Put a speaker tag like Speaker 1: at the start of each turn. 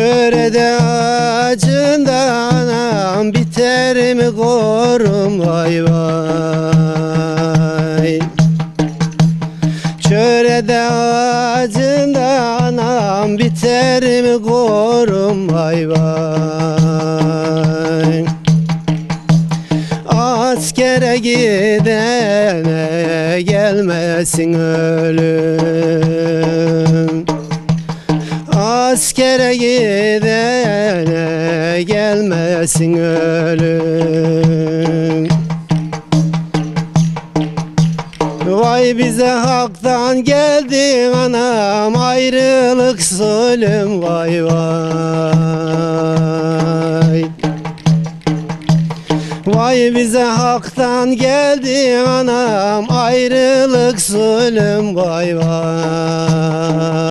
Speaker 1: Çörede ağacında anam biter mi korum vay vay. Çörede ağacında anam biter mi korum vay vay. Askere gidene gelmesin ölüm. Askere gidene gelmesin ölüm. Vay bize haktan geldi anam, ayrılık zulüm vay vay. Vay bize haktan geldi anam, ayrılık zulüm vay vay.